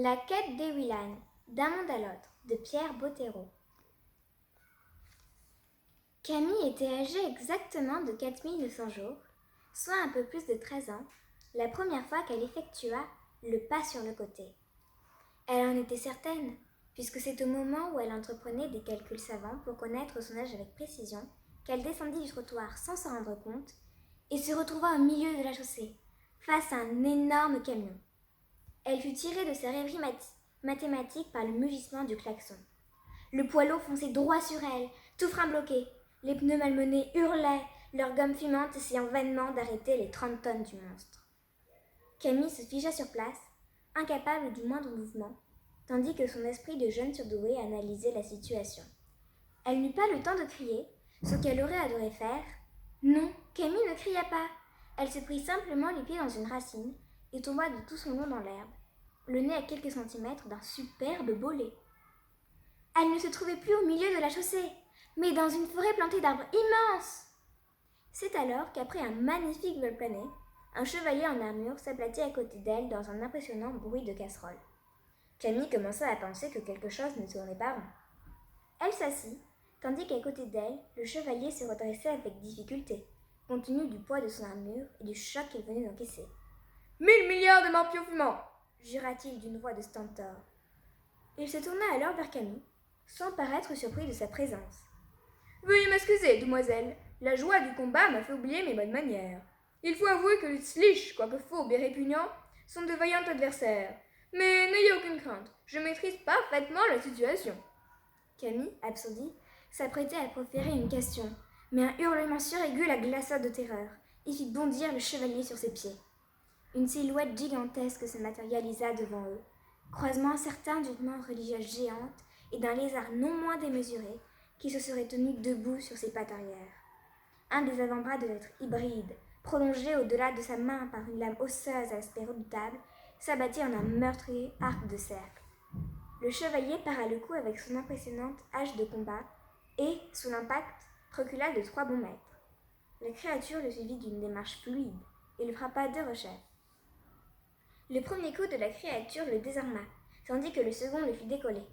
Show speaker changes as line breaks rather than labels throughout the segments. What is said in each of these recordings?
La quête des Willan, d'un monde à l'autre, de Pierre Bottero. Camille était âgée exactement de 4900 jours, soit un peu plus de 13 ans, la première fois qu'elle effectua le pas sur le côté. Elle en était certaine, puisque c'est au moment où elle entreprenait des calculs savants pour connaître son âge avec précision qu'elle descendit du trottoir sans s'en rendre compte et se retrouva au milieu de la chaussée, face à un énorme camion. Elle fut tirée de ses rêveries mathématiques par le mugissement du klaxon. Le poids lourd fonçait droit sur elle, tout frein bloqué. Les pneus malmenés hurlaient, leur gomme fumante essayant vainement d'arrêter les 30 tonnes du monstre. Camille se figea sur place, incapable du moindre mouvement, tandis que son esprit de jeune surdouée analysait la situation. Elle n'eut pas le temps de crier, ce qu'elle aurait adoré faire. Non, Camille ne cria pas. Elle se prit simplement les pieds dans une racine et tomba de tout son long dans l'herbe, le nez à quelques centimètres d'un superbe bolet. Elle ne se trouvait plus au milieu de la chaussée, mais dans une forêt plantée d'arbres immenses. C'est alors qu'après un magnifique vol plané, un chevalier en armure s'aplatit à côté d'elle dans un impressionnant bruit de casserole. Camille commença à penser que quelque chose ne tournait pas rond. Elle s'assit, tandis qu'à côté d'elle, le chevalier se redressait avec difficulté, compte tenu du poids de son armure et du choc qu'il venait d'encaisser.
1000 milliards de morpions fumants,
jura-t-il d'une voix de stentor. Il se tourna alors vers Camille, sans paraître surpris de sa présence.
Veuillez m'excuser, demoiselle. La joie du combat m'a fait oublier mes bonnes manières. Il faut avouer que les Slish, quoique fourbes et répugnants, sont de vaillants adversaires. Mais n'ayez aucune crainte, je maîtrise parfaitement la situation.
Camille, absorbée, s'apprêtait à proférer une question, mais un hurlement suraigu la glaça de terreur et fit bondir le chevalier sur ses pieds. Une silhouette gigantesque se matérialisa devant eux, croisement certain d'une main religieuse géante et d'un lézard non moins démesuré qui se serait tenu debout sur ses pattes arrière. Un des avant-bras de l'être hybride, prolongé au-delà de sa main par une lame osseuse à l'aspect redoutable, s'abattit en un meurtrier arc de cercle. Le chevalier para le coup avec son impressionnante hache de combat et, sous l'impact, recula de 3 bons mètres. La créature le suivit d'une démarche fluide et le frappa de rechef. Le premier coup de la créature le désarma, tandis que le second le fit décoller,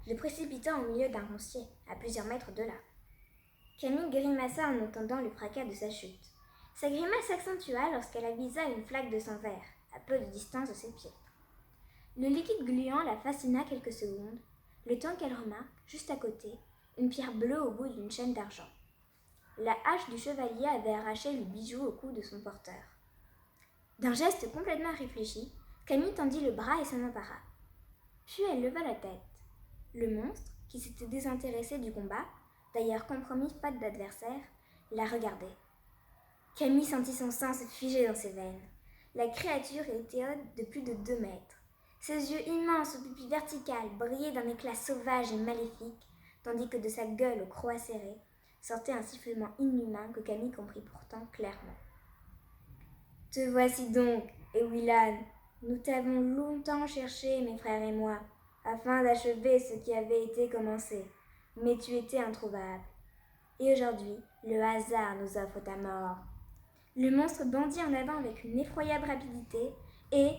le précipitant au milieu d'un roncier, à plusieurs mètres de là. Camille grimaça en entendant le fracas de sa chute. Sa grimace s'accentua lorsqu'elle avisa une flaque de sang vert, à peu de distance de ses pieds. Le liquide gluant la fascina quelques secondes, le temps qu'elle remarque, juste à côté, une pierre bleue au bout d'une chaîne d'argent. La hache du chevalier avait arraché le bijou au cou de son porteur. D'un geste complètement réfléchi, Camille tendit le bras et s'en empara. Puis elle leva la tête. Le monstre, qui s'était désintéressé du combat, d'ailleurs compromis faute d'adversaire, la regardait. Camille sentit son sang se figer dans ses veines. La créature était haute de plus de 2 mètres. Ses yeux immenses aux pupilles verticales brillaient d'un éclat sauvage et maléfique, tandis que de sa gueule aux croix serrées sortait un sifflement inhumain que Camille comprit pourtant clairement. « Te voici donc, Ewillan. Nous t'avons longtemps cherché, mes frères et moi, afin d'achever ce qui avait été commencé, mais tu étais introuvable. Et aujourd'hui, le hasard nous offre ta mort. » Le monstre bondit en avant avec une effroyable rapidité et,